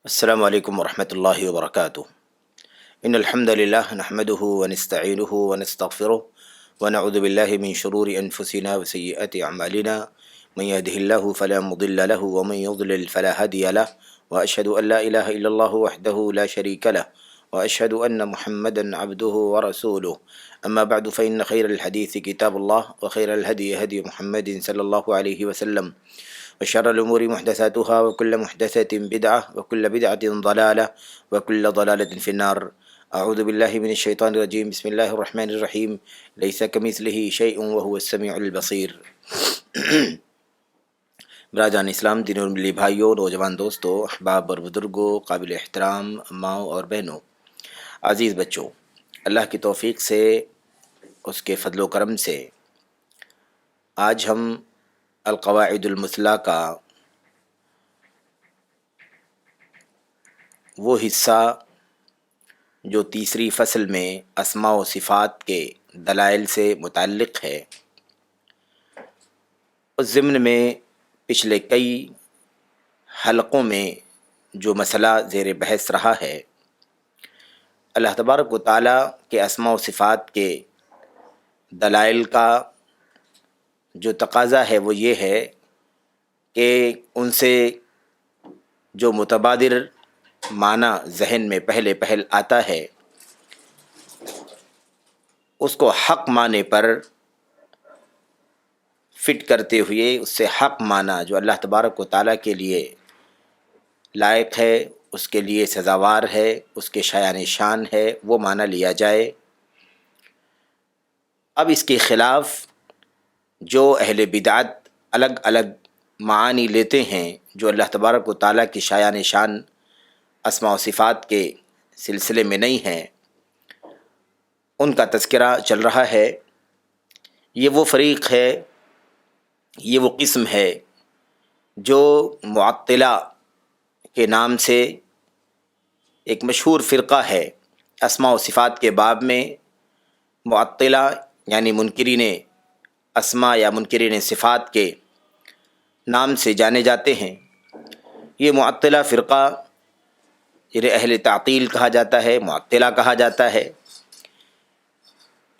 السلام علیکم ورحمۃ اللہ وبرکاتہ۔ ان الحمد للہ نحمده ونستعینه ونستغفره ونعوذ باللہ من شرور انفسنا وسیئات اعمالنا من يهده الله فلا مضل له ومن يضلل فلا هادي له واشهد ان لا الہ الا اللہ وحده لا شریک له واشهد ان محمدا عبده ورسوله اما بعد فان خیر الحدیث کتاب اللہ وخیر الهدی هدی محمد صلی اللہ علیہ وسلم وشر الأمور محدثاتها وكل محدثة بدعة وكل بدعة ضلالة وكل ضلالة في النار۔ أعوذ بالله من الشيطان الرجيم، بسم الله الرحمن الرحيم، ليس كمثله شيء وهو السميع البصير۔ برادران اسلام، دین اور ملی بھائیوں، نوجوان دوستوں، احباب اور بزرگوں، قابل احترام اماؤں اور بہنوں، عزیز بچوں، اللہ کی توفیق سے، اس کے فضل و کرم سے آج ہم القواعد المثلیٰ کا وہ حصہ جو تیسری فصل میں اسماء و صفات کے دلائل سے متعلق ہے، اس ضمن میں پچھلے کئی حلقوں میں جو مسئلہ زیر بحث رہا ہے، اللہ تبارک و تعالیٰ کے اسماء و صفات کے دلائل کا جو تقاضا ہے وہ یہ ہے کہ ان سے جو متبادر معنی ذہن میں پہل آتا ہے، اس کو حق معنی پر فٹ کرتے ہوئے اس سے حق معنی جو اللہ تبارک و تعالیٰ کے لیے لائق ہے، اس کے لیے سزاوار ہے، اس کے شایان شان ہے، وہ معنی لیا جائے۔ اب اس کے خلاف جو اہل بدعت الگ الگ معانی لیتے ہیں جو اللہ تبارک و تعالیٰ کی شایان شان اسماء و صفات کے سلسلے میں نہیں ہیں، ان کا تذکرہ چل رہا ہے۔ یہ وہ فریق ہے، یہ وہ قسم ہے جو معطلہ کے نام سے ایک مشہور فرقہ ہے۔ اسماء و صفات کے باب میں معطلہ یعنی منکرین اسماء یا منکرین صفات کے نام سے جانے جاتے ہیں۔ یہ معطلہ فرقہ جنہیں اہل تعطیل کہا جاتا ہے، معطلہ کہا جاتا ہے۔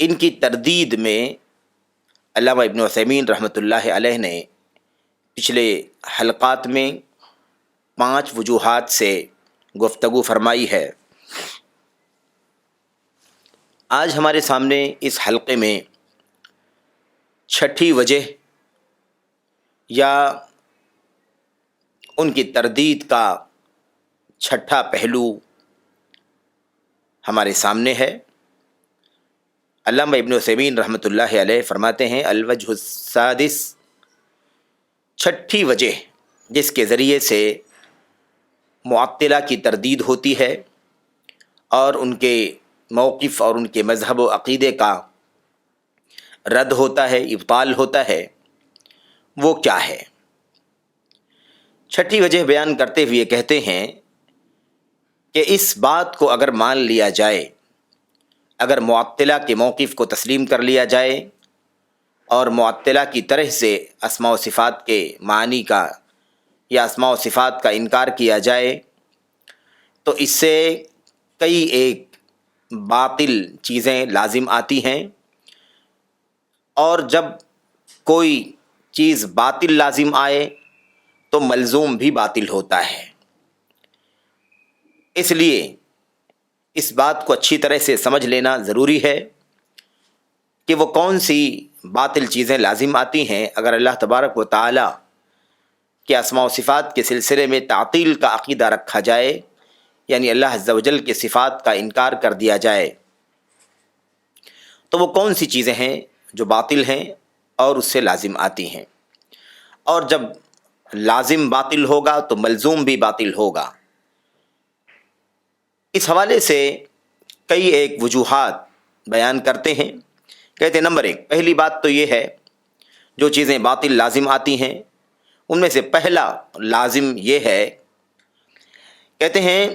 ان کی تردید میں علامہ ابن عثیمین رحمۃ اللہ علیہ نے پچھلے حلقات میں 5 وجوہات سے گفتگو فرمائی ہے۔ آج ہمارے سامنے اس حلقے میں 6ٹھی وجہ یا ان کی تردید کا 6ٹھا پہلو ہمارے سامنے ہے۔ علامہ ابن عثیمین رحمۃ اللہ علیہ فرماتے ہیں، الوجہ السادس، 6ٹھی وجہ جس کے ذریعے سے معطلہ کی تردید ہوتی ہے اور ان کے موقف اور ان کے مذہب و عقیدے کا رد ہوتا ہے، ابطال ہوتا ہے، وہ کیا ہے؟ 6ٹھی وجہ بیان کرتے ہوئے کہتے ہیں کہ اس بات کو اگر مان لیا جائے، اگر معطلہ کے موقف کو تسلیم کر لیا جائے اور معطلہ کی طرح سے اسماء و صفات کے معنی کا یا اسماء و صفات کا انکار کیا جائے، تو اس سے کئی ایک باطل چیزیں لازم آتی ہیں، اور جب کوئی چیز باطل لازم آئے تو ملزوم بھی باطل ہوتا ہے۔ اس لیے اس بات کو اچھی طرح سے سمجھ لینا ضروری ہے کہ وہ کون سی باطل چیزیں لازم آتی ہیں اگر اللہ تبارک و تعالی کے اسماء و صفات کے سلسلے میں تعطیل کا عقیدہ رکھا جائے، یعنی اللہ عز و جل کے صفات کا انکار کر دیا جائے، تو وہ کون سی چیزیں ہیں جو باطل ہیں اور اس سے لازم آتی ہیں، اور جب لازم باطل ہوگا تو ملزوم بھی باطل ہوگا۔ اس حوالے سے کئی ایک وجوہات بیان کرتے ہیں۔ کہتے ہیں نمبر 1، پہلی بات تو یہ ہے جو چیزیں باطل لازم آتی ہیں ان میں سے پہلا لازم یہ ہے، کہتے ہیں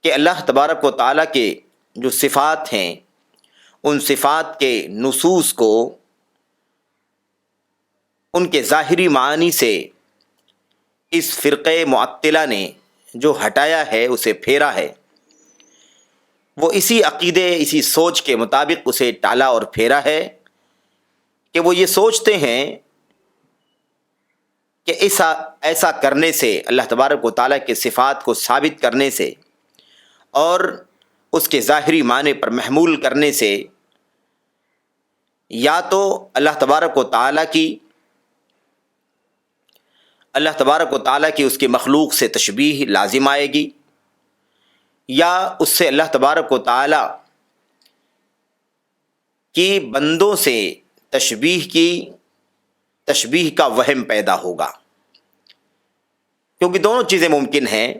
کہ اللہ تبارک و تعالیٰ کے جو صفات ہیں ان صفات کے نصوص کو ان کے ظاہری معانی سے اس فرقہ معطلہ نے جو ہٹایا ہے اسے پھیرا ہے، وہ اسی عقیدے اسی سوچ کے مطابق اسے ٹالا اور پھیرا ہے کہ وہ یہ سوچتے ہیں کہ ایسا کرنے سے، اللہ تبارک و تعالیٰ کے صفات کو ثابت کرنے سے اور اس کے ظاہری معنی پر محمول کرنے سے یا تو اللہ تبارک و تعالیٰ کی اس کی مخلوق سے تشبیہ لازم آئے گی، یا اس سے اللہ تبارک و تعالیٰ کی بندوں سے تشبیہ کا وہم پیدا ہوگا، کیونکہ دونوں چیزیں ممکن ہیں۔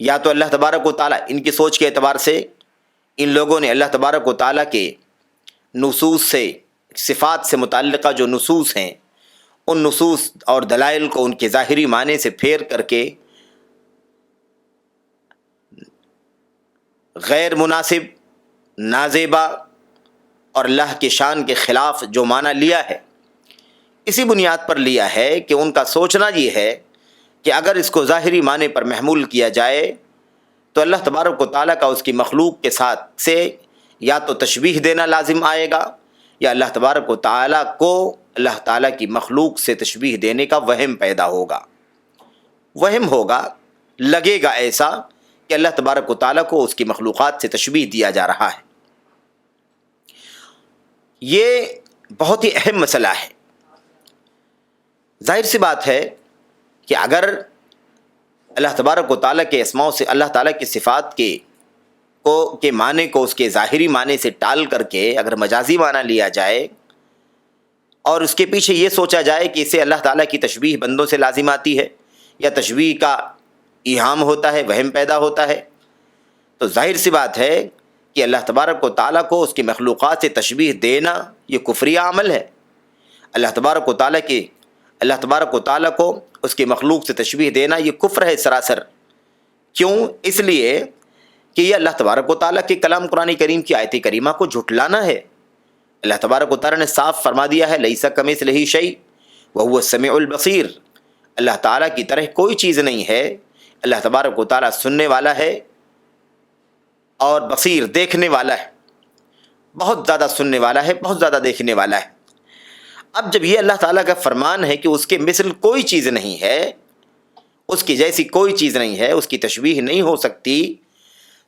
یا تو اللہ تبارک و تعالیٰ، ان کی سوچ کے اعتبار سے ان لوگوں نے اللہ تبارک و تعالیٰ کے نصوص سے، صفات سے متعلقہ جو نصوص ہیں، ان نصوص اور دلائل کو ان کے ظاہری معنی سے پھیر کر کے غیر مناسب، نازیبا اور اللہ کے شان کے خلاف جو معنی لیا ہے، اسی بنیاد پر لیا ہے کہ ان کا سوچنا یہ ہے کہ اگر اس کو ظاہری معنی پر محمول کیا جائے تو اللہ تبارک و تعالیٰ کا اس کی مخلوق کے ساتھ سے یا تو تشبیہ دینا لازم آئے گا، یا اللہ تبارک و تعالیٰ کو اللہ تعالیٰ کی مخلوق سے تشبیہ دینے کا وہم پیدا ہوگا۔ وہم ہوگا، لگے گا ایسا کہ اللہ تبارک و تعالیٰ کو اس کی مخلوقات سے تشبیہ دیا جا رہا ہے۔ یہ بہت ہی اہم مسئلہ ہے۔ ظاہر سی بات ہے کہ اگر اللہ تبارک و تعالیٰ کے اسماء سے، اللہ تعالیٰ کی صفات کے معنی کو اس کے ظاہری معنی سے ٹال کر کے اگر مجازی معنی لیا جائے اور اس کے پیچھے یہ سوچا جائے کہ اسے اللہ تعالیٰ کی تشبیہ بندوں سے لازم آتی ہے یا تشبیہ کا ایہام ہوتا ہے، وہم پیدا ہوتا ہے، تو ظاہر سی بات ہے کہ اللہ تبارک و تعالیٰ کو اس کی مخلوقات سے تشبیہ دینا یہ کفری عمل ہے۔ اللہ تبارک و تعالیٰ کو اس کی مخلوق سے تشبیہ دینا یہ کفر ہے سراسر۔ کیوں؟ اس لیے کہ یہ اللہ تبارک و تعالیٰ کے کلام قرآن کریم کی آیت کریمہ کو جھٹلانا ہے۔ اللہ تبارک و تعالیٰ نے صاف فرما دیا ہے، لیس کمثلہ شیء وہو السمیع البصیر، اللہ تعالیٰ کی طرح کوئی چیز نہیں ہے۔ اللہ تبارک و تعالیٰ سننے والا ہے اور بصیر، دیکھنے والا ہے، بہت زیادہ سننے والا ہے، بہت زیادہ دیکھنے والا ہے۔ اب جب یہ اللہ تعالیٰ کا فرمان ہے کہ اس کے مثل کوئی چیز نہیں ہے، اس کی جیسی کوئی چیز نہیں ہے، اس کی تشبیہ نہیں ہو سکتی،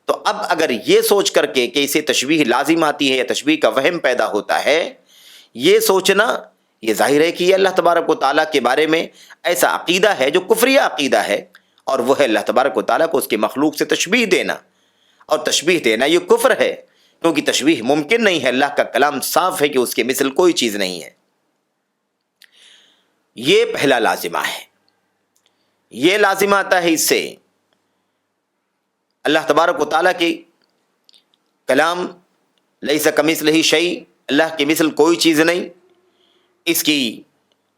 تو اب اگر یہ سوچ کر کے کہ اسے تشبیہ لازم آتی ہے یا تشبیہ کا وہم پیدا ہوتا ہے، یہ سوچنا یہ ظاہر ہے کہ یہ اللہ تبارک و تعالیٰ کے بارے میں ایسا عقیدہ ہے جو کفری عقیدہ ہے، اور وہ ہے اللہ تبارک و تعالیٰ کو اس کی مخلوق سے تشبیہ دینا، اور تشبیہ دینا یہ کفر ہے، کیونکہ تشبیہ ممکن نہیں ہے۔ اللہ کا کلام صاف ہے کہ اس کے مثل کوئی چیز نہیں ہے۔ یہ پہلا لازمہ ہے۔ یہ لازمہ آتا ہے اس سے اللہ تبارک و تعالیٰ کی کلام لیس کمثلہ شیء، اللہ کی مثل کوئی چیز نہیں، اس کی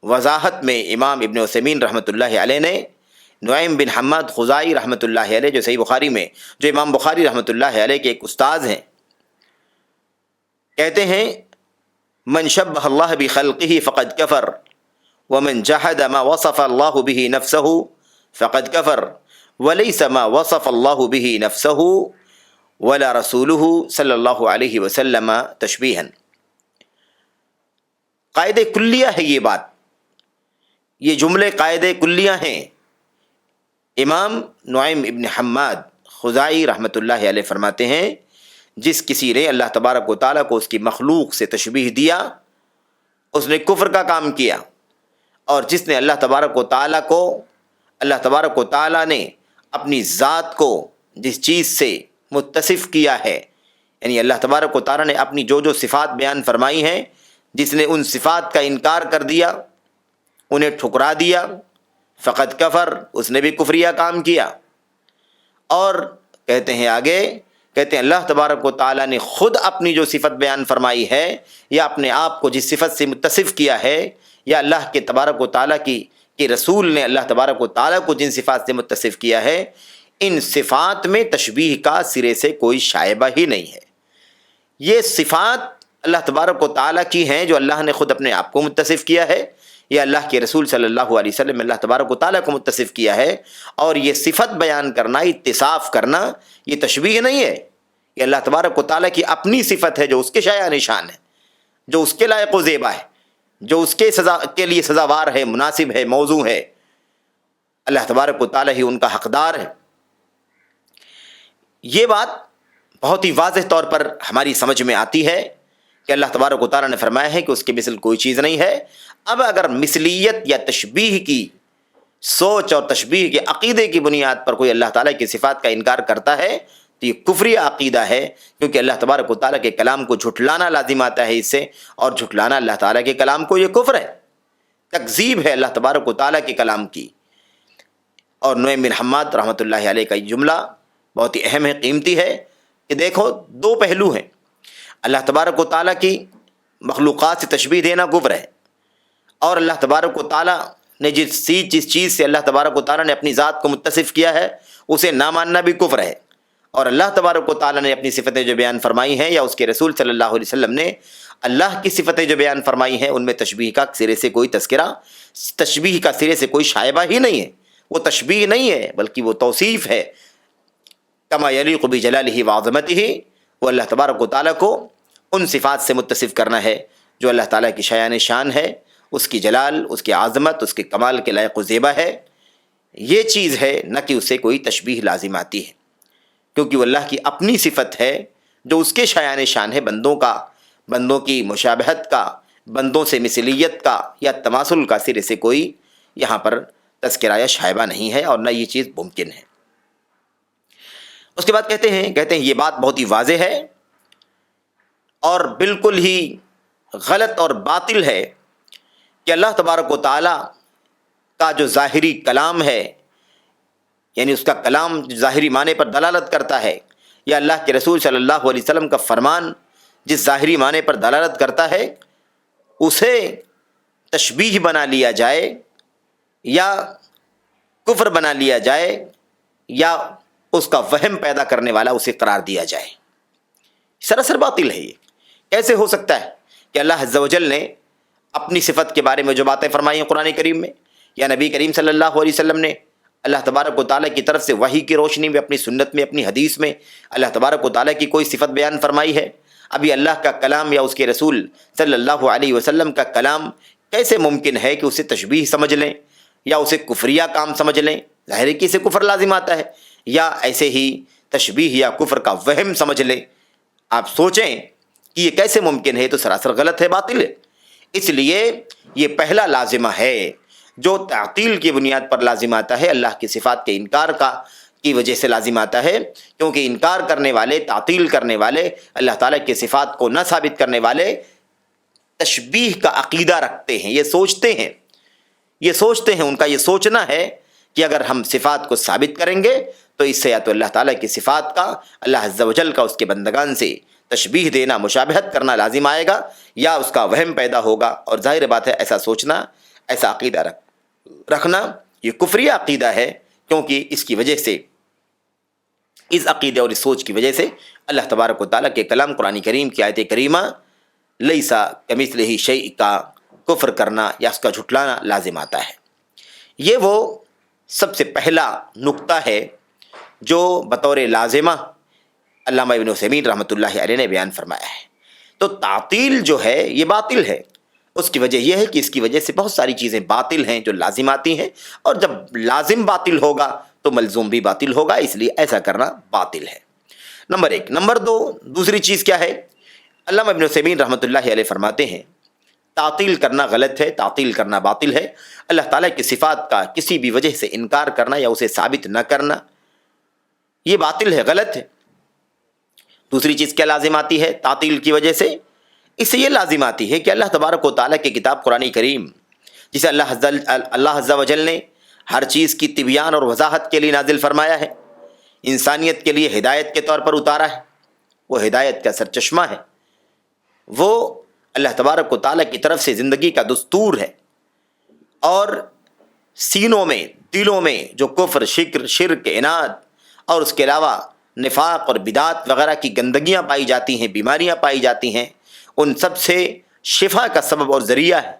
وضاحت میں امام ابن عثیمین رحمۃ اللہ علیہ نے نعیم بن حماد خزائی رحمۃ اللہ علیہ، جو صحیح بخاری میں، جو امام بخاری رحمۃ اللہ علیہ کے ایک استاذ ہیں، کہتے ہیں من شبہ اللہ بخلقہ فقد کفر ومن جحد ما وصف اللہ بہ نفسہ فقد کفر ولیس ما وصف اللہ بہ نفسہ ولا رسولہ صلی اللہ علیہ وسلم تشبیہا۔ قاعدہ کلیہ ہے یہ بات، یہ جملے قاعدہ کلیہ ہیں۔ امام نعیم ابن حماد خزائی رحمۃ اللہ علیہ فرماتے ہیں، جس کسی نے اللہ تبارک و تعالیٰ کو اس کی مخلوق سے تشبیہ دیا، اس نے کفر کا کام کیا، اور جس نے اللہ تبارک و تعالیٰ نے اپنی ذات کو جس چیز سے متصف کیا ہے، یعنی اللہ تبارک و تعالیٰ نے اپنی جو صفات بیان فرمائی ہیں، جس نے ان صفات کا انکار کر دیا، انہیں ٹھکرا دیا، فقط کفر، اس نے بھی کفریہ کام کیا۔ اور کہتے ہیں آگے، کہتے ہیں اللہ تبارک و تعالیٰ نے خود اپنی جو صفت بیان فرمائی ہے، یا اپنے آپ کو جس صفت سے متصف کیا ہے، یا اللہ کے تبارک و تعالیٰ کی رسول نے اللہ تبارک و تعالیٰ کو جن صفات سے متصف کیا ہے، ان صفات میں تشبیہ کا سرے سے کوئی شائبہ ہی نہیں ہے۔ یہ صفات اللہ تبارک و تعالیٰ کی ہیں جو اللہ نے خود اپنے آپ کو متصف کیا ہے، یہ اللہ کے رسول صلی اللہ علیہ وسلم اللہ تبارک و تعالیٰ کو متصف کیا ہے، اور یہ صفت بیان کرنا، اتصاف کرنا، یہ تشبیہ نہیں ہے، یہ اللہ تبارک و تعالیٰ کی اپنی صفت ہے جو اس کے شایع نشان ہے، جو اس کے لائق و زیبا ہے، جو اس کے کے لیے سزاوار ہے، مناسب ہے، موضوع ہے۔ اللہ تبارک و تعالیٰ ہی ان کا حقدار ہے۔ یہ بات بہت ہی واضح طور پر ہماری سمجھ میں آتی ہے کہ اللہ تبارک و تعالیٰ نے فرمایا ہے کہ اس کے مثل کوئی چیز نہیں ہے۔ اب اگر مثلیت یا تشبیہ کی سوچ اور تشبیہ کے عقیدے کی بنیاد پر کوئی اللہ تعالیٰ کی صفات کا انکار کرتا ہے تو یہ کفری عقیدہ ہے، کیونکہ اللہ تبارک و تعالیٰ کے کلام کو جھٹلانا لازم آتا ہے اس سے، اور جھٹلانا اللہ تعالیٰ کے کلام کو یہ کفر ہے، تکذیب ہے اللہ تبارک و تعالیٰ کے کلام کی۔ اور نعیم بن حماد رحمۃ اللہ علیہ کا یہ جملہ بہت ہی اہم ہے، قیمتی ہے، کہ دیکھو دو پہلو ہیں، اللہ تبارک و تعالیٰ کی مخلوقات سے تشبیہ دینا کفر ہے، اور اللہ تبارک و تعالیٰ نے جس چیز سے اللہ تبارک و تعالیٰ نے اپنی ذات کو متصف کیا ہے اسے نہ ماننا بھی کفر ہے۔ اور اللہ تبارک و تعالیٰ نے اپنی صفتیں جو بیان فرمائی ہیں، یا اس کے رسول صلی اللہ علیہ وسلم نے اللہ کی صفتیں جو بیان فرمائی ہیں، ان میں تشبیہ کا سرے سے کوئی تذکرہ، تشبیہ کا سرے سے کوئی شائبہ ہی نہیں ہے، وہ تشبیہ نہیں ہے بلکہ وہ توصیف ہے، کما یلیق بجلالہ وعظمتہ، وہ اللہ تبارک و تعالیٰ کو ان صفات سے متصف کرنا ہے جو اللہ تعالیٰ کی شایان شان ہے، اس کی جلال، اس کی عظمت، اس کے کمال کے لائق و زیبا ہے، یہ چیز ہے، نہ کہ اس سے کوئی تشبیہ لازم آتی ہے، کیونکہ وہ اللہ کی اپنی صفت ہے جو اس کے شایان شان ہے، بندوں کی مشابہت کا، بندوں سے مثلیت کا یا تماثل کا سرے سے کوئی یہاں پر تذکرہ یا شائبہ نہیں ہے، اور نہ یہ چیز ممکن ہے۔ اس کے بعد کہتے ہیں یہ بات بہت ہی واضح ہے اور بالکل ہی غلط اور باطل ہے کہ اللہ تبارک و تعالیٰ کا جو ظاہری کلام ہے، یعنی اس کا کلام ظاہری معنی پر دلالت کرتا ہے، یا اللہ کے رسول صلی اللہ علیہ وسلم کا فرمان جس ظاہری معنی پر دلالت کرتا ہے اسے تشبیہ بنا لیا جائے یا کفر بنا لیا جائے یا اس کا وہم پیدا کرنے والا اسے قرار دیا جائے، سراسر باطل ہے۔ یہ کیسے ہو سکتا ہے کہ اللہ عز و جل نے اپنی صفت کے بارے میں جو باتیں فرمائی ہیں قرآن کریم میں، یا نبی کریم صلی اللہ علیہ وسلم نے اللہ تبارک و تعالیٰ کی طرف سے وحی کی روشنی میں، اپنی سنت میں، اپنی حدیث میں اللہ تبارک و تعالیٰ کی کوئی صفت بیان فرمائی ہے، ابھی اللہ کا کلام یا اس کے رسول صلی اللہ علیہ وسلم کا کلام کیسے ممکن ہے کہ اسے تشبیہ سمجھ لیں یا اسے کفریہ کام سمجھ لیں؟ ظاہر ہے کہ اسے کفر لازم آتا ہے، یا ایسے ہی تشبیہ یا کفر کا وہم سمجھ لیں۔ آپ سوچیں کہ یہ کیسے ممکن ہے، تو سراسر غلط ہے، باطل ہے۔ اس لیے یہ پہلا لازمہ ہے جو تعطیل کی بنیاد پر لازم آتا ہے، اللہ کی صفات کے انکار کی وجہ سے لازم آتا ہے، کیونکہ انکار کرنے والے، تعطیل کرنے والے، اللہ تعالیٰ کی صفات کو نہ ثابت کرنے والے تشبیہ کا عقیدہ رکھتے ہیں، یہ سوچتے ہیں، ان کا یہ سوچنا ہے کہ اگر ہم صفات کو ثابت کریں گے تو اس سے یا تو اللہ تعالیٰ کی صفات کا، اللہ عز و جل کا اس کے بندگان سے تشبیہ دینا، مشابہت کرنا لازم آئے گا، یا اس کا وہم پیدا ہوگا، اور ظاہر بات ہے ایسا سوچنا، ایسا عقیدہ رکھنا یہ کفری عقیدہ ہے، کیونکہ اس کی وجہ سے، اس عقیدے اور اس سوچ کی وجہ سے اللہ تبارک و تعالیٰ کے کلام قرآن کریم کی آیت کریمہ لیسا کمثلہ شیء کا کفر کرنا یا اس کا جھٹلانا لازم آتا ہے۔ یہ وہ سب سے پہلا نقطہ ہے جو بطور لازمہ علامہ ابن عثیمین رحمۃ اللہ علیہ نے بیان فرمایا ہے۔ تو تعطیل جو ہے یہ باطل ہے، اس کی وجہ یہ ہے کہ اس کی وجہ سے بہت ساری چیزیں باطل ہیں جو لازم آتی ہیں، اور جب لازم باطل ہوگا تو ملزوم بھی باطل ہوگا، اس لیے ایسا کرنا باطل ہے۔ نمبر ایک۔ نمبر دو، دوسری چیز کیا ہے؟ علامہ ابن عثیمین رحمۃ اللہ علیہ فرماتے ہیں تعطیل کرنا غلط ہے، تعطیل کرنا باطل ہے۔ اللہ تعالیٰ کی صفات کا کسی بھی وجہ سے انکار کرنا یا اسے ثابت نہ کرنا یہ باطل ہے، غلط ہے۔ دوسری چیز کیا لازم آتی ہے تعطیل کی وجہ سے؟ اس سے یہ لازم آتی ہے کہ اللہ تبارک و تعالیٰ کی کتاب قرآن کریم، جسے اللہ عز و جل نے ہر چیز کی تبیان اور وضاحت کے لیے نازل فرمایا ہے، انسانیت کے لیے ہدایت کے طور پر اتارا ہے، وہ ہدایت کا سرچشمہ ہے، وہ اللہ تبارک و تعالیٰ کی طرف سے زندگی کا دستور ہے، اور سینوں میں، دلوں میں جو کفر، شرک، عناد اور اس کے علاوہ نفاق اور بدعات وغیرہ کی گندگیاں پائی جاتی ہیں، بیماریاں پائی جاتی ہیں، ان سب سے شفا کا سبب اور ذریعہ ہے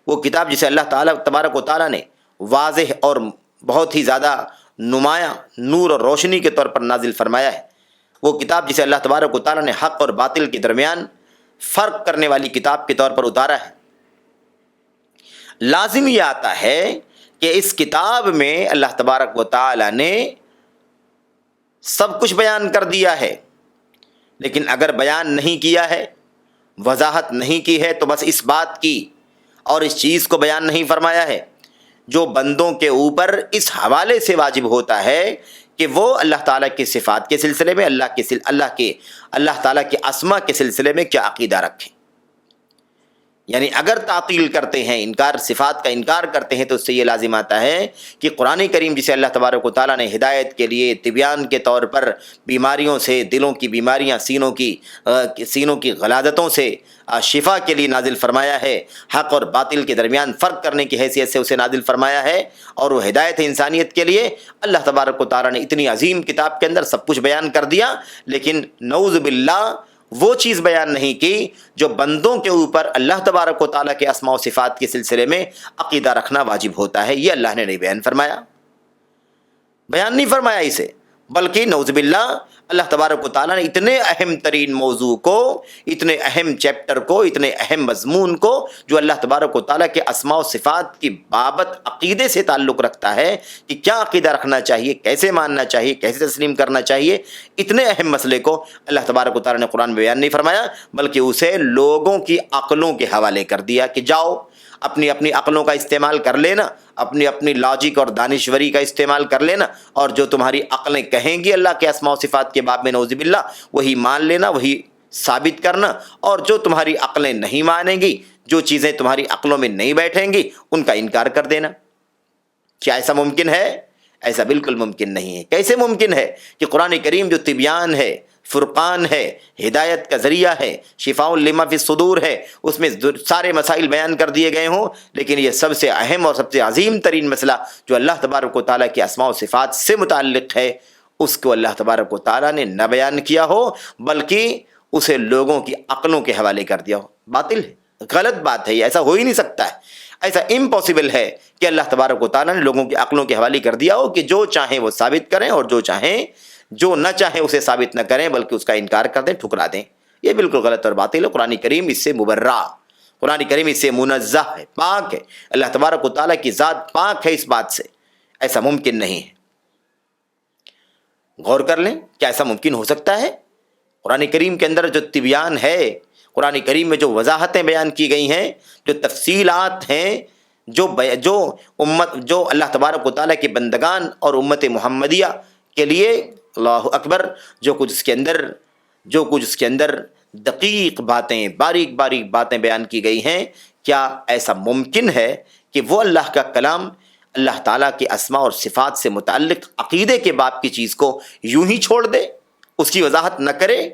وہ کتاب جسے اللہ تعالیٰ تبارک و تعالیٰ نے واضح اور بہت ہی زیادہ نمایاں نور اور روشنی کے طور پر نازل فرمایا ہے، وہ کتاب جسے اللہ تبارک و تعالیٰ نے حق اور باطل کے درمیان فرق کرنے والی کتاب کے طور پر اتارا ہے، لازم یہ آتا ہے کہ اس کتاب میں اللہ تبارک و تعالیٰ نے سب کچھ بیان کر دیا ہے، لیکن اگر بیان نہیں کیا ہے، وضاحت نہیں کی ہے، تو بس اس بات کی اور اس چیز کو بیان نہیں فرمایا ہے جو بندوں کے اوپر اس حوالے سے واجب ہوتا ہے کہ وہ اللہ تعالیٰ کی صفات کے سلسلے میں، اللہ تعالیٰ کے اسما کے سلسلے میں کیا عقیدہ رکھیں۔ یعنی اگر تعطیل کرتے ہیں، صفات کا انکار کرتے ہیں، تو اس سے یہ لازم آتا ہے کہ قرآن کریم جسے اللہ تبارک و تعالیٰ نے ہدایت کے لیے طبیان کے طور پر بیماریوں سے، دلوں کی بیماریاں، سینوں کی غلاظتوں سے شفا کے لیے نازل فرمایا ہے، حق اور باطل کے درمیان فرق کرنے کی حیثیت سے اسے نازل فرمایا ہے، اور وہ ہدایت ہے انسانیت کے لیے، اللہ تبارک و تعالیٰ نے اتنی عظیم کتاب کے اندر سب کچھ بیان کر دیا، لیکن نعوذ باللہ وہ چیز بیان نہیں کی جو بندوں کے اوپر اللہ تبارک و تعالیٰ کے اسماء و صفات کے سلسلے میں عقیدہ رکھنا واجب ہوتا ہے، یہ اللہ نے نہیں بیان نہیں فرمایا اسے، بلکہ نعوذ باللہ اللہ تبارک و تعالیٰ نے اتنے اہم ترین موضوع کو، اتنے اہم چیپٹر کو، اتنے اہم مضمون کو جو اللہ تبارک و تعالیٰ کے اسماء و صفات کی بابت عقیدے سے تعلق رکھتا ہے کہ کیا عقیدہ رکھنا چاہیے، کیسے ماننا چاہیے، کیسے تسلیم کرنا چاہیے، اتنے اہم مسئلے کو اللہ تبارک و تعالیٰ نے قرآن میں بیان نہیں فرمایا، بلکہ اسے لوگوں کی عقلوں کے حوالے کر دیا کہ جاؤ اپنی عقلوں کا استعمال کر لینا، اپنی لاجک اور دانشوری کا استعمال کر لینا، اور جو تمہاری عقلیں کہیں گی اللہ کے اسماء و صفات کے باب میں نعوذ باللہ وہی مان لینا، وہی ثابت کرنا، اور جو تمہاری عقلیں نہیں مانیں گی، جو چیزیں تمہاری عقلوں میں نہیں بیٹھیں گی، ان کا انکار کر دینا۔ کیا ایسا ممکن ہے؟ ایسا بالکل ممکن نہیں ہے۔ کیسے ممکن ہے کہ قرآن کریم جو طبیان ہے، فرقان ہے، ہدایت کا ذریعہ ہے، شفاء لما فی الصدور ہے، اس میں سارے مسائل بیان کر دیے گئے ہوں، لیکن یہ سب سے اہم اور سب سے عظیم ترین مسئلہ جو اللہ تبارک و تعالیٰ کے اسماء و صفات سے متعلق ہے، اس کو اللہ تبارک و تعالیٰ نے نہ بیان کیا ہو، بلکہ اسے لوگوں کی عقلوں کے حوالے کر دیا ہو۔ باطل ہے، غلط بات ہے، یہ ایسا ہو ہی نہیں سکتا ہے، ایسا امپاسبل ہے کہ اللہ تبارک و تعالیٰ نے لوگوں کی عقلوں کے حوالے کر دیا ہو کہ جو چاہیں وہ ثابت کریں، اور جو نہ چاہیں اسے ثابت نہ کریں، بلکہ اس کا انکار کر دیں، ٹھکرا دیں۔ یہ بالکل غلط اور باطل ہے۔ قرآن کریم اس سے مبرہ، قرآن کریم اس سے منزہ ہے، پاک ہے، اللہ تبارک و تعالیٰ کی ذات پاک ہے اس بات سے، ایسا ممکن نہیں ہے۔ غور کر لیں، کیا ایسا ممکن ہو سکتا ہے؟ قرآن کریم کے اندر جو طبیان ہے، قرآن کریم میں جو وضاحتیں بیان کی گئی ہیں، جو تفصیلات ہیں، جو اللہ تبارک و تعالیٰ کے بندگان اور امت محمدیہ کے لیے، اللہ اکبر، جو کچھ اس کے اندر دقیق باتیں، باریک باتیں بیان کی گئی ہیں، کیا ایسا ممکن ہے کہ وہ اللہ کا کلام اللہ تعالیٰ کے اسماء اور صفات سے متعلق عقیدے کے باب کی چیز کو یوں ہی چھوڑ دے، اس کی وضاحت نہ کرے،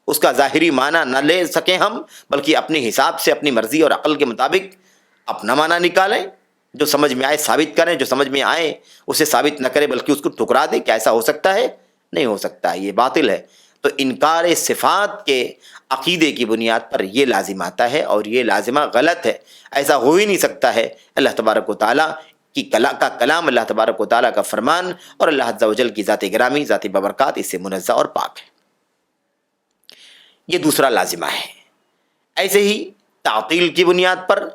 اس کا ظاہری معنی نہ لے سکیں ہم، بلکہ اپنے حساب سے، اپنی مرضی اور عقل کے مطابق اپنا معنی نکالیں، جو سمجھ میں آئے ثابت کریں، جو سمجھ میں آئے اسے ثابت نہ کرے بلکہ اس کو ٹھکرا دیں؟ کیا ایسا ہو سکتا ہے؟ نہیں ہو سکتا، یہ باطل ہے۔ تو انکار صفات کے عقیدے کی بنیاد پر یہ لازم آتا ہے، اور یہ لازمہ غلط ہے، ایسا ہو ہی نہیں سکتا ہے۔ اللہ تبارک و تعالیٰ کا کلام، اللہ تبارک و تعالیٰ کا فرمان، اور اللہ عز و جل کی ذات گرامی، ذات ببرکات اس سے منزہ اور پاک ہے۔ یہ دوسرا لازمہ ہے۔ ایسے ہی تعطیل کی بنیاد پر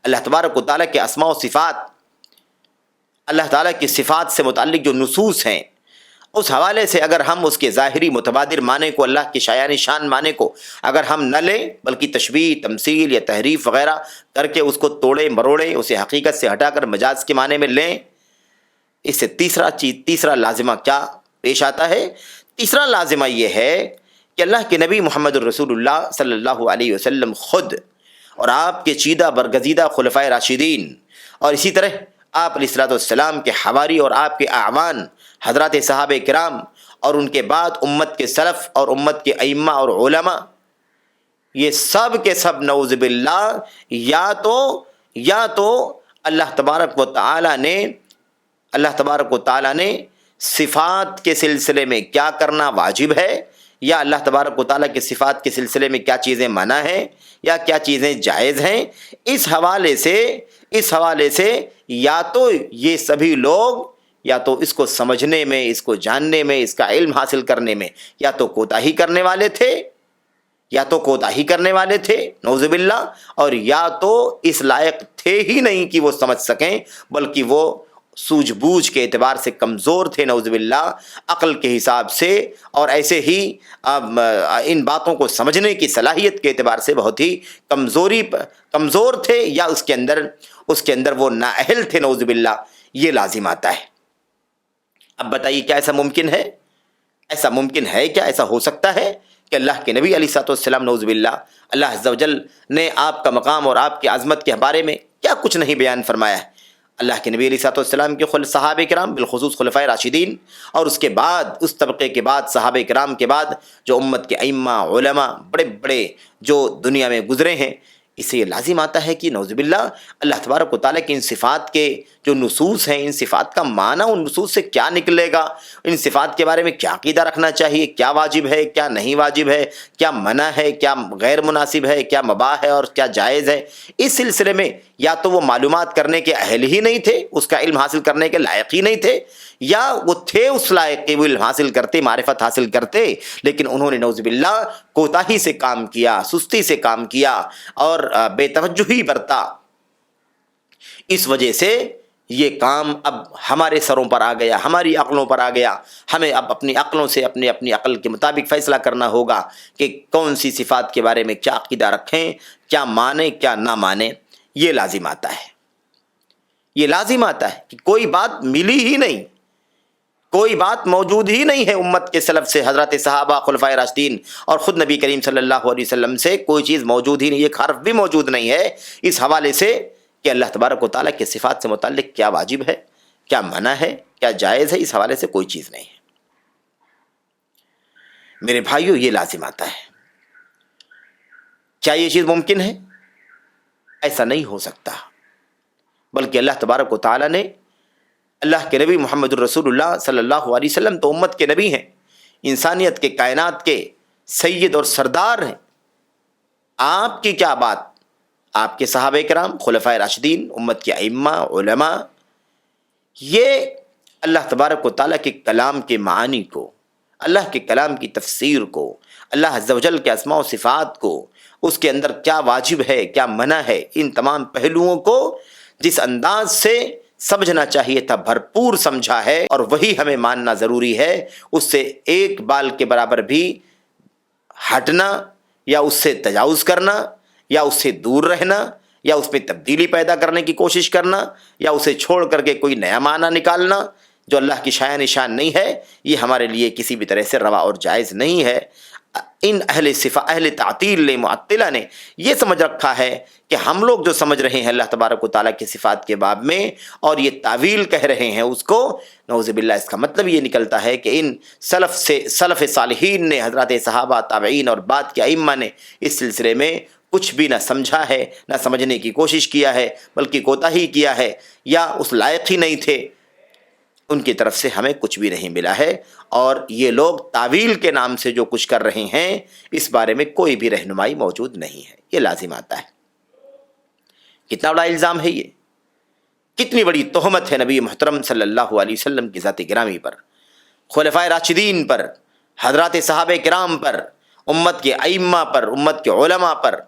اللہ تبارک و تعالیٰ کے اسماء و صفات، اللہ تعالیٰ کی صفات سے متعلق جو نصوص ہیں، اس حوالے سے اگر ہم اس کے ظاہری متبادر معنی کو، اللہ کی شایان شان معنی کو اگر ہم نہ لیں، بلکہ تشبیہ، تمثیل یا تحریف وغیرہ کر کے اس کو توڑے مروڑے، اسے حقیقت سے ہٹا کر مجاز کے معنی میں لیں، اس سے تیسرا لازمہ کیا پیش آتا ہے؟ تیسرا لازمہ یہ ہے کہ اللہ کے نبی محمد الرسول اللہ صلی اللہ علیہ وسلم خود اور آپ کے چیدہ برگزیدہ خلفائے راشدین، اور اسی طرح آپ علیہ الصلوۃ والسلام کے حواری اور آپ کے اعوان حضرات صحابہ کرام، اور ان کے بعد امت کے سلف اور امت کے ائمہ اور علماء، یہ سب کے سب نعوذ باللہ یا تو اللہ تبارک و تعالیٰ نے صفات کے سلسلے میں کیا کرنا واجب ہے، یا اللہ تبارک و تعالیٰ کی صفات کے سلسلے میں کیا چیزیں منع ہیں یا کیا چیزیں جائز ہیں، اس حوالے سے یا تو یہ سبھی لوگ یا تو اس کو سمجھنے میں، اس کو جاننے میں، اس کا علم حاصل کرنے میں یا تو کوتاہی کرنے والے تھے نعوذ باللہ، اور یا تو اس لائق تھے ہی نہیں کہ وہ سمجھ سکیں، بلکہ وہ سوجھ بوجھ کے اعتبار سے کمزور تھے نعوذ باللہ، عقل کے حساب سے، اور ایسے ہی ان باتوں کو سمجھنے کی صلاحیت کے اعتبار سے بہت ہی کمزور تھے، یا اس کے اندر وہ نااہل تھے نعوذ باللہ، یہ لازم آتا ہے۔ اب بتائیے کیا ایسا ممکن ہے؟ ایسا ممکن ہے کیا؟ ایسا ہو سکتا ہے کہ اللہ کے نبی علیہ السلام نعوذ باللہ، اللہ عز و جل نے آپ کا مقام اور آپ کی عظمت کے بارے میں کیا کچھ نہیں بیان فرمایا ہے؟ اللہ کے نبی علیہ السلام کے صحابہ کرام، بالخصوص خلفائے راشدین، اور اس کے بعد اس طبقے کے بعد صحابہ کرام کے بعد جو امت کے ائمہ علماء بڑے بڑے جو دنیا میں گزرے ہیں، اس سے یہ لازم آتا ہے کہ نعوذ باللہ اللہ تبارک و تعالیٰ کی ان صفات کے جو نصوص ہیں، ان صفات کا معنی ان نصوص سے کیا نکلے گا، ان صفات کے بارے میں کیا عقیدہ رکھنا چاہیے، کیا واجب ہے، کیا نہیں واجب ہے، کیا منع ہے، کیا غیر مناسب ہے، کیا مباح ہے اور کیا جائز ہے، اس سلسلے میں یا تو وہ معلومات کرنے کے اہل ہی نہیں تھے، اس کا علم حاصل کرنے کے لائق ہی نہیں تھے، یا وہ تھے اس لائق کہ وہ علم حاصل کرتے، معرفت حاصل کرتے، لیکن انہوں نے نعوذ باللہ کوتاہی سے کام کیا، سستی سے کام کیا اور بے توجہی برتا۔ اس وجہ سے یہ کام اب ہمارے سروں پر آ گیا، ہماری عقلوں پر آ گیا، ہمیں اب اپنی عقلوں سے اپنی عقل کے مطابق فیصلہ کرنا ہوگا کہ کون سی صفات کے بارے میں کیا عقیدہ رکھیں، کیا مانیں کیا نہ مانیں۔ یہ لازم آتا ہے کہ کوئی بات ملی ہی نہیں، کوئی بات موجود ہی نہیں ہے امت کے سلف سے، حضرات صحابہ، خلفائے راشدین اور خود نبی کریم صلی اللہ علیہ وسلم سے کوئی چیز موجود ہی نہیں، ایک حرف بھی موجود نہیں ہے اس حوالے سے کہ اللہ تبارک و تعالیٰ کے صفات سے متعلق کیا واجب ہے، کیا منع ہے، کیا جائز ہے، اس حوالے سے کوئی چیز نہیں ہے۔ میرے بھائیو، یہ لازم آتا ہے۔ کیا یہ چیز ممکن ہے؟ ایسا نہیں ہو سکتا، بلکہ اللہ تبارک و تعالیٰ نے، اللہ کے نبی محمد الرسول اللہ صلی اللہ علیہ وسلم تو امت کے نبی ہیں، انسانیت کے، کائنات کے سید اور سردار ہیں، آپ کی کیا بات، آپ کے صحابہ کرام، خلفائے راشدین، امت کے ائمہ علماء، یہ اللہ تبارک و تعالیٰ کے کلام کے معانی کو، اللہ کے کلام کی تفسیر کو، اللہ عز و جل کے اسماء و صفات کو، اس کے اندر کیا واجب ہے کیا منع ہے، ان تمام پہلوؤں کو جس انداز سے سمجھنا چاہیے تھا بھرپور سمجھا ہے، اور وہی ہمیں ماننا ضروری ہے۔ اس سے ایک بال کے برابر بھی ہٹنا یا اس سے تجاوز کرنا یا اس سے دور رہنا یا اس میں تبدیلی پیدا کرنے کی کوشش کرنا یا اسے چھوڑ کر کے کوئی نیا معنی نکالنا جو اللہ کی شایان نشان نہیں ہے، یہ ہمارے لیے کسی بھی طرح سے روا اور جائز نہیں ہے۔ ان اہل تعطیل معطلہ نے یہ سمجھ رکھا ہے کہ ہم لوگ جو سمجھ رہے ہیں اللہ تبارک و تعالیٰ کی صفات کے باب میں اور یہ تعویل کہہ رہے ہیں اس کو، نعوذ باللہ اس کا مطلب یہ نکلتا ہے کہ ان سلف صالحین نے، حضرات صحابہ، تابعین اور بعد کے ائمہ نے اس سلسلے میں کچھ بھی نہ سمجھا ہے، نہ سمجھنے کی کوشش کیا ہے، بلکہ کوتاہی کیا ہے یا اس لائق ہی نہیں تھے، ان کی طرف سے ہمیں کچھ بھی نہیں ملا ہے۔ اور یہ لوگ تعویل کے نام سے جو کچھ کر رہے ہیں، اس بارے میں کوئی بھی رہنمائی موجود نہیں ہے، یہ لازم آتا ہے۔ کتنا بڑا الزام ہے یہ، کتنی بڑی تہمت ہے نبی محترم صلی اللہ علیہ وسلم کی ذات گرامی پر، خلفائے راشدین پر، حضرات صحابہ کرام پر، امت کے ائمہ پر، امت کے علماء پر،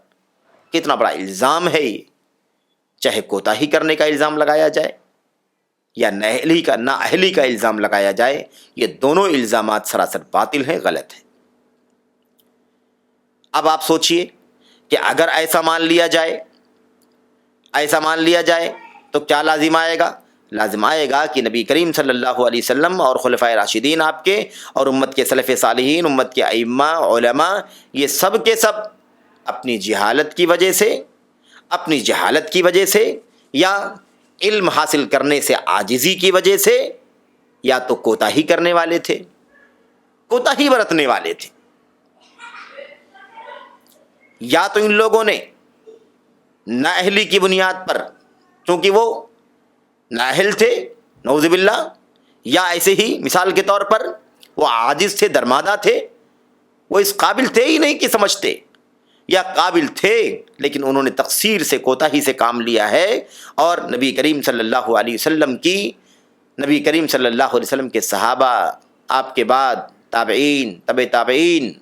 کتنا بڑا الزام ہے یہ۔ چاہے کوتاہی کرنے کا الزام لگایا جائے یا نااہلی کا الزام لگایا جائے، یہ دونوں الزامات سراسر باطل ہیں، غلط ہیں۔ اب آپ سوچئے کہ اگر ایسا مان لیا جائے تو کیا لازم آئے گا؟ لازم آئے گا کہ نبی کریم صلی اللہ علیہ وسلم اور خلفائے راشدین آپ کے اور امت کے سلف صالحین، امت کے ائمہ علماء، یہ سب کے سب اپنی جہالت کی وجہ سے یا علم حاصل کرنے سے عاجزی کی وجہ سے یا تو کوتاہی کرنے والے تھے، کوتاہی برتنے والے تھے، یا تو ان لوگوں نے نااہلی کی بنیاد پر، چونکہ وہ نااہل تھے نعوذ باللہ، یا ایسے ہی مثال کے طور پر وہ عاجز تھے، درمادہ تھے، وہ اس قابل تھے ہی نہیں کہ سمجھتے، یا قابل تھے لیکن انہوں نے تقصیر سے، کوتاہی سے کام لیا ہے، اور نبی کریم صلی اللہ علیہ وسلم کے صحابہ، آپ کے بعد تابعین، تبع تابعین،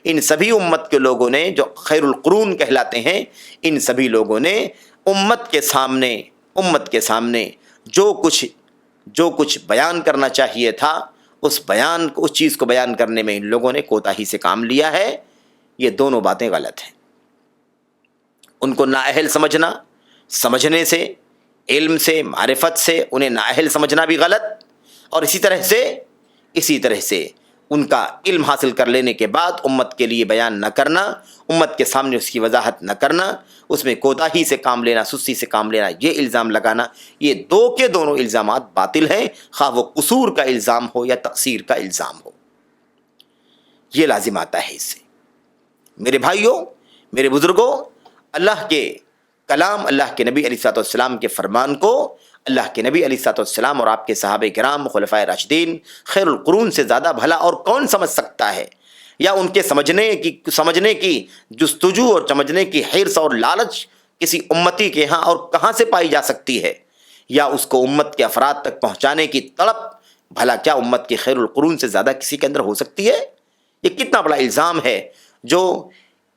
ان سبھی امت کے لوگوں نے جو خیر القرون کہلاتے ہیں، ان سبھی لوگوں نے امت کے سامنے جو کچھ بیان کرنا چاہیے تھا، اس چیز کو بیان کرنے میں ان لوگوں نے کوتاہی سے کام لیا ہے۔ یہ دونوں باتیں غلط ہیں۔ ان کو نااہل سمجھنا، سمجھنے سے، علم سے، معرفت سے انہیں نااہل سمجھنا بھی غلط، اور اسی طرح سے ان کا علم حاصل کر لینے کے بعد امت کے لیے بیان نہ کرنا، امت کے سامنے اس کی وضاحت نہ کرنا، اس میں کوتاہی سے کام لینا، سستی سے کام لینا، یہ الزام لگانا، یہ دونوں الزامات باطل ہیں، خواہ وہ قصور کا الزام ہو یا تقصیر کا الزام ہو۔ یہ لازم آتا ہے اس سے۔ میرے بھائیوں، میرے بزرگوں، اللہ کے کلام، اللہ کے نبی علیہ الصلوۃ والسلام کے فرمان کو اللہ کے نبی علیہ الصلوۃ والسلام اور آپ کے صحابہ کرام، خلفائے راشدین، خیر القرون سے زیادہ بھلا اور کون سمجھ سکتا ہے؟ یا ان کے سمجھنے کی جستجو اور سمجھنے کی حرص اور لالچ کسی امتی کے ہاں اور کہاں سے پائی جا سکتی ہے؟ یا اس کو امت کے افراد تک پہنچانے کی تڑپ بھلا کیا امت کے خیر القرون سے زیادہ کسی کے اندر ہو سکتی ہے؟ یہ کتنا بڑا الزام ہے جو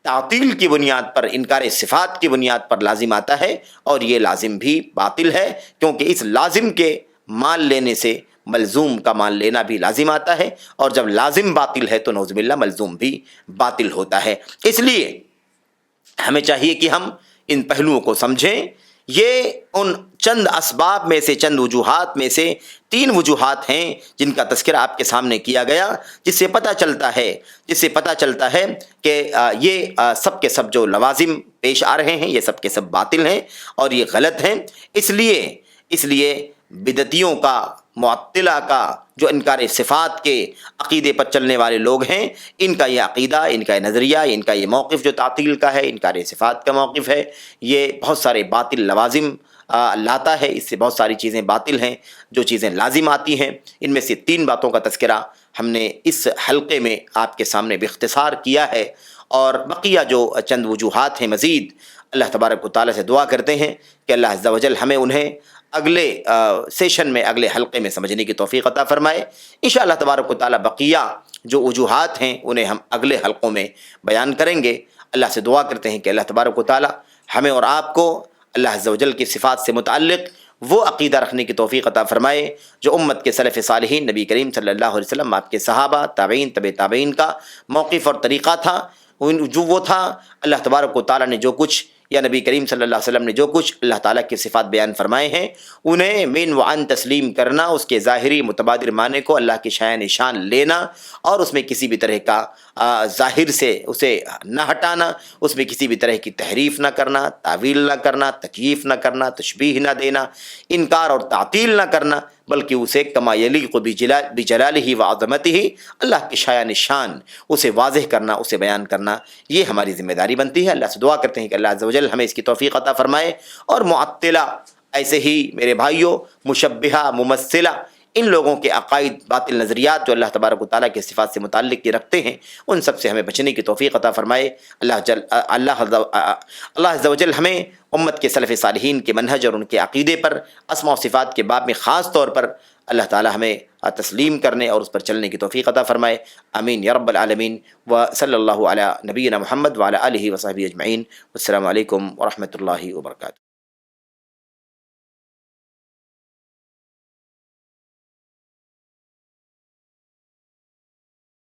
تعطیل کی بنیاد پر، انکار صفات کی بنیاد پر لازم آتا ہے، اور یہ لازم بھی باطل ہے، کیونکہ اس لازم کے مال لینے سے ملزوم کا مال لینا بھی لازم آتا ہے، اور جب لازم باطل ہے تو نعوذ باللہ ملزوم بھی باطل ہوتا ہے۔ اس لیے ہمیں چاہیے کہ ہم ان پہلوؤں کو سمجھیں۔ یہ ان چند اسباب میں سے، چند وجوہات میں سے 3 وجوہات ہیں جن کا تذکرہ آپ کے سامنے کیا گیا، جس سے پتہ چلتا ہے کہ یہ سب کے سب جو لوازم پیش آ رہے ہیں یہ سب کے سب باطل ہیں اور یہ غلط ہیں۔ اس لیے بدعتیوں کا، معطلہ کا، جو انکار صفات کے عقیدے پر چلنے والے لوگ ہیں، ان کا یہ عقیدہ، ان کا یہ نظریہ، ان کا یہ موقف جو تعطیل کا ہے، انکار صفات کا موقف ہے، یہ بہت سارے باطل لوازم لاتا ہے۔ اس سے بہت ساری چیزیں باطل ہیں جو چیزیں لازم آتی ہیں۔ ان میں سے 3 باتوں کا تذکرہ ہم نے اس حلقے میں آپ کے سامنے باختصار کیا ہے، اور بقیہ جو چند وجوہات ہیں مزید، اللہ تبارک و تعالیٰ سے دعا کرتے ہیں کہ اللہ عز و جل ہمیں انہیں اگلے سیشن میں، اگلے حلقے میں سمجھنے کی توفیق عطا فرمائے۔ انشاءاللہ تبارک و تعالیٰ بقیہ جو وجوہات ہیں انہیں ہم اگلے حلقوں میں بیان کریں گے۔ اللہ سے دعا کرتے ہیں کہ اللہ تبارک و تعالیٰ ہمیں اور آپ کو اللہ عز و جل کی صفات سے متعلق وہ عقیدہ رکھنے کی توفیق عطا فرمائے جو امت کے سلف صالحین، نبی کریم صلی اللہ علیہ وسلم، آپ کے صحابہ، تابعین، تبع تابعین کا موقف اور طریقہ تھا، جو وہ تھا۔ اللہ تبارک و تعالیٰ نے جو کچھ، یا نبی کریم صلی اللہ علیہ وسلم نے جو کچھ اللہ تعالیٰ کی صفات بیان فرمائے ہیں، انہیں من وعن تسلیم کرنا، اس کے ظاہری متبادر معنی کو اللہ کی شایع نشان لینا، اور اس میں کسی بھی طرح کا ظاہر سے اسے نہ ہٹانا، اس میں کسی بھی طرح کی تحریف نہ کرنا، تعویل نہ کرنا، تکییف نہ کرنا، تشبیہ نہ دینا، انکار اور تعطیل نہ کرنا، بلکہ اسے کما یلیق بجلالہ وعظمتہ، اللہ کی شایع نشان اسے واضح کرنا، اسے بیان کرنا، یہ ہماری ذمہ داری بنتی ہے۔ اللہ سے دعا کرتے ہیں کہ اللہ عز و جل ہمیں اس کی توفیق عطا فرمائے، اور معطلہ، ایسے ہی میرے بھائیوں، مشبہہ، ممثلہ، ان لوگوں کے عقائد، باطل نظریات جو اللہ تبارک و تعالیٰ کے صفات سے متعلق یہ رکھتے ہیں، ان سب سے ہمیں بچنے کی توفیق عطا فرمائے۔ اللہ عز و جل ہمیں امت کے سلف صالحین کے منہج اور ان کے عقیدے پر، اسماء و صفات کے باب میں خاص طور پر اللہ تعالیٰ ہمیں تسلیم کرنے اور اس پر چلنے کی توفیق عطا فرمائے۔ آمین یا رب العالمین، وصلی اللہ علی نبینا محمد وعلی آلہ وصحبہ اجمعین۔ السلام علیکم ورحمۃ اللہ وبرکاتہ۔